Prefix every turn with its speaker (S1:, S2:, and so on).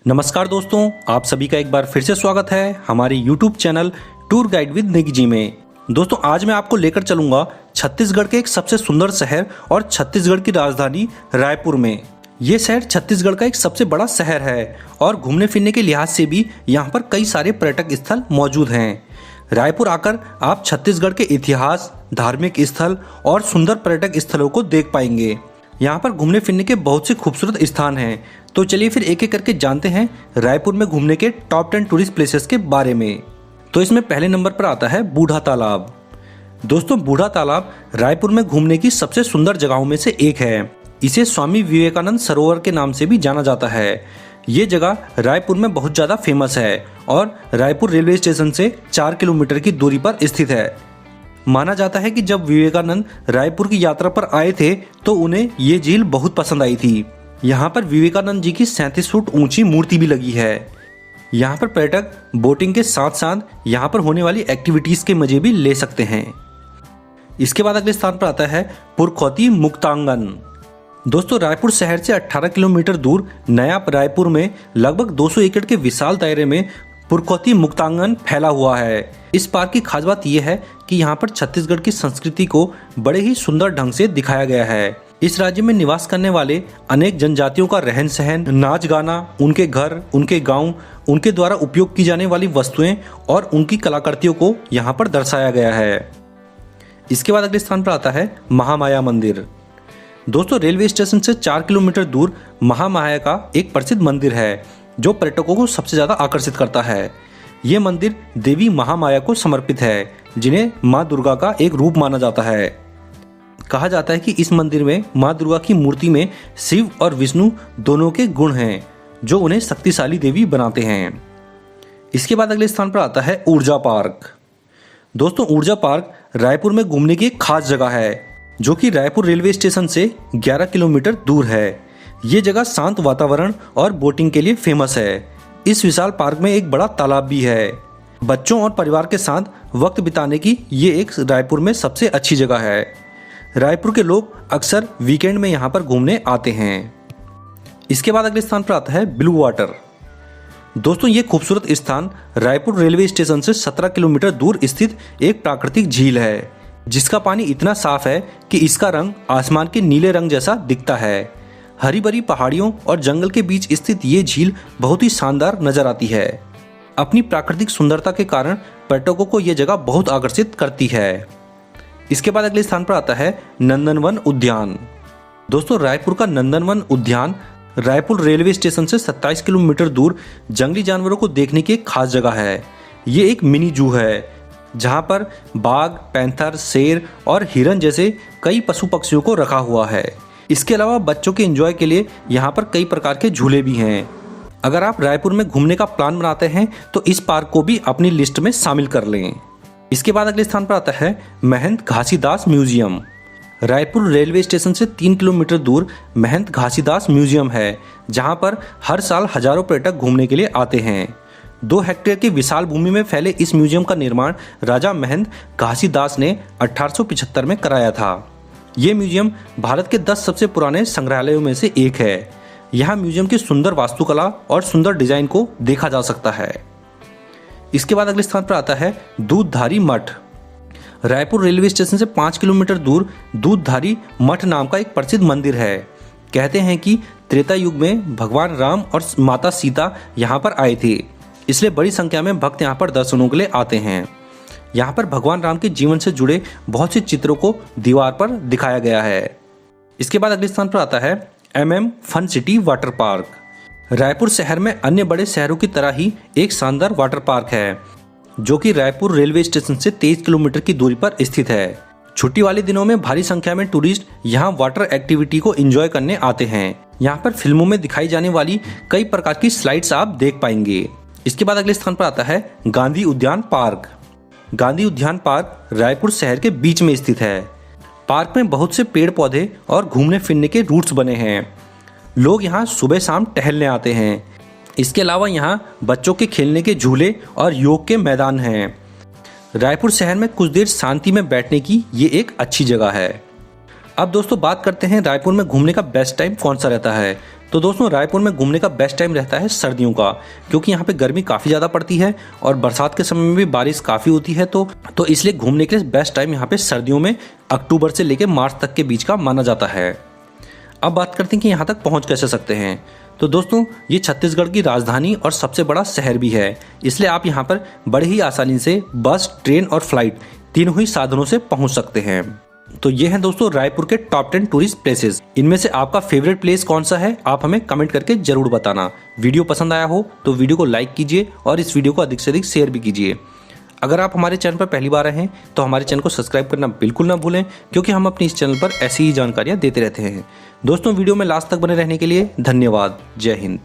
S1: नमस्कार दोस्तों, आप सभी का एक बार फिर से स्वागत है हमारे YouTube channel tour guide with Nikki ji में। दोस्तों, आज मैं आपको लेकर चलूंगा छत्तीसगढ़ के एक सबसे सुंदर शहर और छत्तीसगढ़ की राजधानी रायपुर में। ये शहर छत्तीसगढ़ का एक सबसे बड़ा शहर है और घूमने फिरने के लिहाज से भी यहाँ पर कई सारे पर्यटक स्थल मौजूद हैं। रायपुर आकर आप छत्तीसगढ़ के इतिहास, धार्मिक स्थल और सुंदर पर्यटक स्थलों को देख पाएंगे। यहाँ पर घूमने फिरने के बहुत से खूबसूरत स्थान हैं। तो चलिए फिर एक एक करके जानते हैं रायपुर में घूमने के टॉप 10 टूरिस्ट प्लेसेस के बारे में। तो इसमें पहले नंबर पर आता है बूढ़ा तालाब। दोस्तों, बूढ़ा तालाब रायपुर में घूमने की सबसे सुंदर जगहों में से एक है। इसे स्वामी विवेकानंद सरोवर के नाम से भी जाना जाता है। ये जगह रायपुर में बहुत ज़्यादा फेमस है और रायपुर रेलवे स्टेशन से 4 किलोमीटर की दूरी पर स्थित है। माना जाता है कि जब विवेकानंद रायपुर की यात्रा पर आए थे तो उन्हें ये झील बहुत पसंद आई थी। यहाँ पर विवेकानंद जी की 37 फुट ऊंची मूर्ति भी लगी है। यहाँ पर पर्यटक बोटिंग के साथ साथ यहाँ पर होने वाली एक्टिविटीज के मजे भी ले सकते हैं। इसके बाद अगले स्थान पर आता है पुरखौती मुक्तांगन। दोस्तों, रायपुर शहर से 18 किलोमीटर दूर नया रायपुर में लगभग 200 एकड़ के विशाल दायरे में पुरखौती मुक्तांगन फैला हुआ है। इस पार्क की खास बात यह है कि यहाँ पर छत्तीसगढ़ की संस्कृति को बड़े ही सुंदर ढंग से दिखाया गया है। इस राज्य में निवास करने वाले अनेक जनजातियों का रहन सहन, नाच गाना, उनके घर, उनके गांव, उनके द्वारा उपयोग की जाने वाली वस्तुएं और उनकी कलाकृतियों को यहाँ पर दर्शाया गया है। इसके बाद अगले स्थान पर आता है महामाया मंदिर। दोस्तों, रेलवे स्टेशन से 4 किलोमीटर दूर महामाया का एक प्रसिद्ध मंदिर है जो पर्यटकों को सबसे ज्यादा आकर्षित करता है। ये मंदिर देवी महामाया को समर्पित है, जिन्हें माँ दुर्गा का एक रूप माना जाता है। कहा जाता है कि इस मंदिर में माँ दुर्गा की मूर्ति में शिव और विष्णु दोनों के गुण हैं, जो उन्हें शक्तिशाली देवी बनाते हैं। इसके बाद अगले स्थान पर आता है ऊर्जा पार्क। दोस्तों, ऊर्जा पार्क रायपुर में घूमने की एक खास जगह है, जो कि रायपुर रेलवे स्टेशन से 11 किलोमीटर दूर है। ये जगह शांत वातावरण और बोटिंग के लिए फेमस है। इस विशाल पार्क में एक बड़ा तालाब भी है। बच्चों और परिवार के साथ वक्त बिताने की ये एक रायपुर में सबसे अच्छी जगह है। रायपुर के लोग अक्सर वीकेंड में यहाँ पर घूमने आते हैं। इसके बाद अगले स्थान पर आता है ब्लू वाटर। दोस्तों, ये खूबसूरत स्थान रायपुर रेलवे स्टेशन से 17 किलोमीटर दूर स्थित एक प्राकृतिक झील है, जिसका पानी इतना साफ है कि इसका रंग आसमान के नीले रंग जैसा दिखता है। हरी भरी पहाड़ियों और जंगल के बीच स्थित ये झील बहुत ही शानदार नजर आती है। अपनी प्राकृतिक सुंदरता के कारण पर्यटकों को ये जगह बहुत आकर्षित करती है। इसके बाद अगले स्थान पर आता है नंदनवन उद्यान। दोस्तों, रायपुर का नंदनवन उद्यान रायपुर रेलवे स्टेशन से 27 किलोमीटर दूर जंगली जानवरों को देखने की एक खास जगह है। ये एक मिनी जू है, जहाँ पर बाघ, पैंथर, शेर और हिरन जैसे कई पशु पक्षियों को रखा हुआ है। इसके अलावा बच्चों के एंजॉय के लिए यहाँ पर कई प्रकार के झूले भी हैं। अगर आप रायपुर में घूमने का प्लान बनाते हैं तो इस पार्क को भी अपनी लिस्ट में शामिल कर लें। इसके बाद अगले स्थान पर आता है Mahant Ghasidas museum. Raipur railway station से 3 किलोमीटर दूर महंत घासीदास म्यूजियम है, जहाँ पर हर साल हजारों पर्यटक घूमने के लिए आते हैं। 2 हेक्टेयर की विशाल भूमि में फैले इस म्यूजियम का निर्माण राजा महंत घासीदास ने 1875 में कराया था। ये म्यूजियम भारत के 10 सबसे पुराने संग्रहालयों में से एक है। यहाँ म्यूजियम की सुंदर वास्तुकला और सुंदर डिजाइन को देखा जा सकता है। इसके बाद अगले स्थान पर आता है दूधधारी मठ। रायपुर रेलवे स्टेशन से 5 किलोमीटर दूर दूधधारी मठ नाम का एक प्रसिद्ध मंदिर है। कहते हैं कि त्रेता युग में भगवान राम और माता सीता यहाँ पर आए थे, इसलिए बड़ी संख्या में भक्त यहाँ पर दर्शनों के लिए आते हैं। यहाँ पर भगवान राम के जीवन से जुड़े बहुत से चित्रों को दीवार पर दिखाया गया है। इसके बाद अगले स्थान पर आता है MM fun city water park. Raipur शहर में अन्य बड़े शहरों की तरह ही एक शानदार वाटर पार्क है, जो कि रायपुर रेलवे स्टेशन से 23 किलोमीटर की दूरी पर स्थित है। छुट्टी वाले दिनों में भारी संख्या में टूरिस्ट यहाँ वाटर एक्टिविटी को एंजॉय करने आते हैं। यहाँ पर फिल्मों में दिखाई जाने वाली कई प्रकार की स्लाइड्स आप देख पाएंगे। इसके बाद अगले स्थान पर आता है गांधी उद्यान पार्क। गांधी उद्यान पार्क रायपुर शहर के बीच में स्थित है। पार्क में बहुत से पेड़ पौधे और घूमने फिरने के रूट्स बने हैं। लोग यहाँ सुबह शाम टहलने आते हैं। इसके अलावा यहाँ बच्चों के खेलने के झूले और योग के मैदान हैं। रायपुर शहर में कुछ देर शांति में बैठने की ये एक अच्छी जगह है। अब दोस्तों बात करते हैं रायपुर में घूमने का बेस्ट टाइम कौन सा रहता है। तो दोस्तों रायपुर में घूमने का बेस्ट टाइम रहता है सर्दियों का, क्योंकि यहाँ पे गर्मी काफ़ी ज़्यादा पड़ती है और बरसात के समय में भी बारिश काफ़ी होती है। तो इसलिए घूमने के लिए बेस्ट टाइम यहाँ पे सर्दियों में अक्टूबर से लेकर मार्च तक के बीच का माना जाता है। अब बात करते हैं कि यहाँ तक पहुँच कैसे सकते हैं। तो दोस्तों ये छत्तीसगढ़ की राजधानी और सबसे बड़ा शहर भी है, इसलिए आप यहाँ पर बड़े ही आसानी से बस, ट्रेन और फ्लाइट तीनों ही साधनों से पहुँच सकते हैं। तो ये हैं दोस्तों रायपुर के टॉप 10 टूरिस्ट प्लेसेस। इनमें से आपका फेवरेट प्लेस कौन सा है, आप हमें कमेंट करके जरूर बताना। वीडियो पसंद आया हो तो वीडियो को लाइक कीजिए और इस वीडियो को अधिक से अधिक शेयर भी कीजिए। अगर आप हमारे चैनल पर पहली बार आए हैं तो हमारे चैनल को सब्सक्राइब करना बिल्कुल ना भूलें, क्योंकि हम अपनी इस चैनल पर ऐसी ही जानकारियाँ देते रहते हैं। दोस्तों वीडियो में लास्ट तक बने रहने के लिए धन्यवाद। जय हिंद।